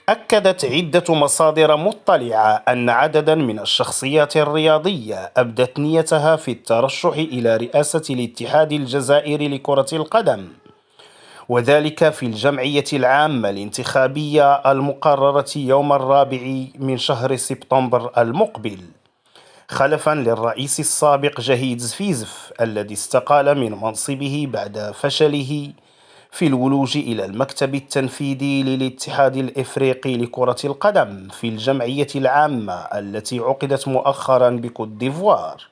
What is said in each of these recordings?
أكدت عدة مصادر مطلعة أن عددا من الشخصيات الرياضية أبدت نيتها في الترشح إلى رئاسة الاتحاد الجزائري لكرة القدم، وذلك في الجمعية العامة الانتخابية المقررة يوم 4 من شهر سبتمبر المقبل، خلفا للرئيس السابق جهيد زفيزف الذي استقال من منصبه بعد فشله في الولوج إلى المكتب التنفيذي للاتحاد الإفريقي لكرة القدم في الجمعية العامة التي عقدت مؤخرا بكوت ديفوار.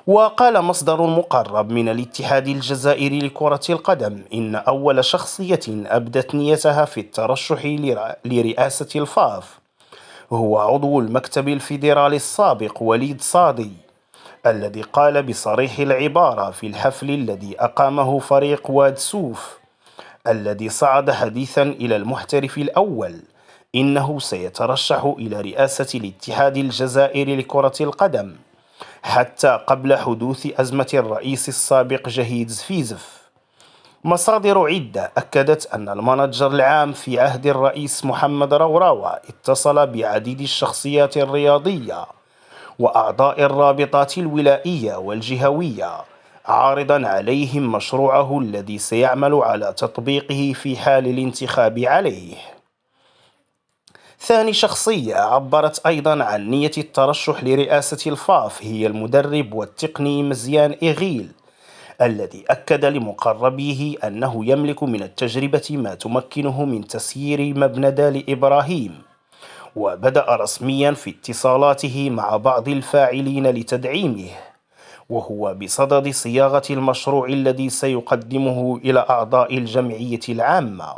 وقال مصدر مقرب من الاتحاد الجزائري لكرة القدم إن أول شخصية أبدت نيتها في الترشح لرئاسة الفاف هو عضو المكتب الفيدرالي السابق وليد صادي، الذي قال بصريح العبارة في الحفل الذي أقامه فريق واد سوف الذي صعد حديثا إلى المحترف الأول إنه سيترشح إلى رئاسة الاتحاد الجزائري لكرة القدم حتى قبل حدوث أزمة الرئيس السابق جهيد زفيزف. مصادر عدة أكدت أن المناجر العام في عهد الرئيس محمد روراوة اتصل بعديد الشخصيات الرياضية وأعضاء الرابطات الولائية والجهوية عارضا عليهم مشروعه الذي سيعمل على تطبيقه في حال الانتخاب عليه. ثاني شخصية عبرت أيضا عن نية الترشح لرئاسة الفاف هي المدرب والتقني مزيان إغيل، الذي أكد لمقربيه أنه يملك من التجربة ما تمكنه من تسيير مبنى دال إبراهيم، وبدأ رسميا في اتصالاته مع بعض الفاعلين لتدعيمه، وهو بصدد صياغة المشروع الذي سيقدمه إلى أعضاء الجمعية العامة،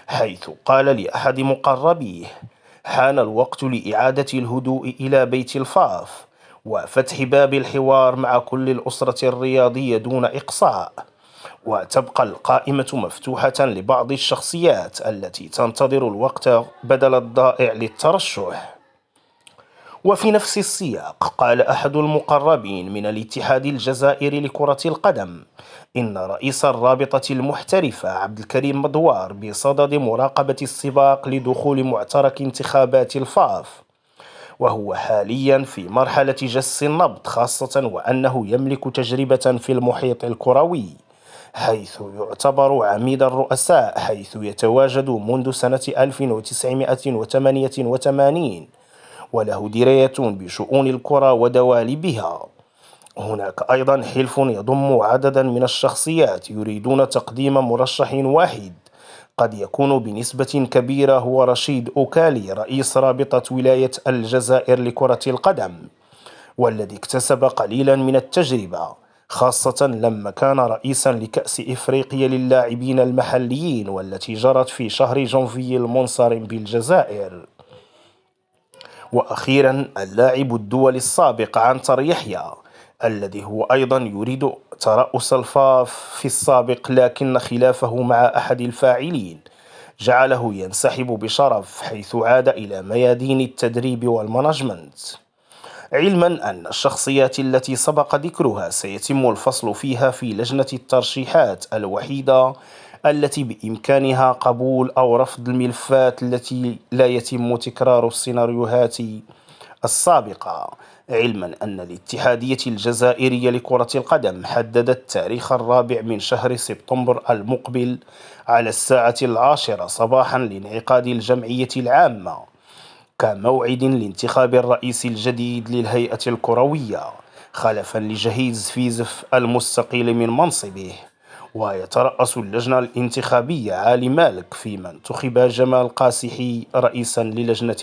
حيث قال لأحد مقربيه: حان الوقت لإعادة الهدوء إلى بيت الفاف وفتح باب الحوار مع كل الأسرة الرياضية دون إقصاء، وتبقى القائمة مفتوحة لبعض الشخصيات التي تنتظر الوقت بدل الضائع للترشح. وفي نفس السياق قال أحد المقربين من الاتحاد الجزائري لكرة القدم إن رئيس الرابطة المحترفة عبد الكريم مدوار بصدد مراقبة السباق لدخول معترك انتخابات الفاف، وهو حاليا في مرحلة جس النبض، خاصة وأنه يملك تجربة في المحيط الكروي حيث يعتبر عميد الرؤساء، حيث يتواجد منذ سنة 1988 وله دراية بشؤون الكرة ودوالبها. هناك أيضا حلف يضم عددا من الشخصيات يريدون تقديم مرشح واحد قد يكون بنسبة كبيرة هو رشيد أوكالي رئيس رابطة ولاية الجزائر لكرة القدم، والذي اكتسب قليلا من التجربة خاصة لما كان رئيسا لكأس إفريقيا للاعبين المحليين والتي جرت في شهر جانفي المنصرم بالجزائر. وأخيرا اللاعب الدولي السابق عنتر يحيى الذي هو أيضا يريد ترأس الفاف في السابق، لكن خلافه مع أحد الفاعلين جعله ينسحب بشرف حيث عاد إلى ميادين التدريب والمانجمنت، علما أن الشخصيات التي سبق ذكرها سيتم الفصل فيها في لجنة الترشيحات الوحيدة التي بإمكانها قبول أو رفض الملفات التي لا يتم تكرار السيناريوهات السابقة، علما أن الاتحادية الجزائرية لكرة القدم حددت تاريخ 4 من شهر سبتمبر المقبل على 10:10 صباحا لانعقاد الجمعية العامة كموعد لانتخاب الرئيس الجديد للهيئة الكروية خلفا لجهيد زفيزف المستقيل من منصبه. ويترأس اللجنة الانتخابية علي مالك، فيما انتخب جمال قاسحي رئيسا للجنة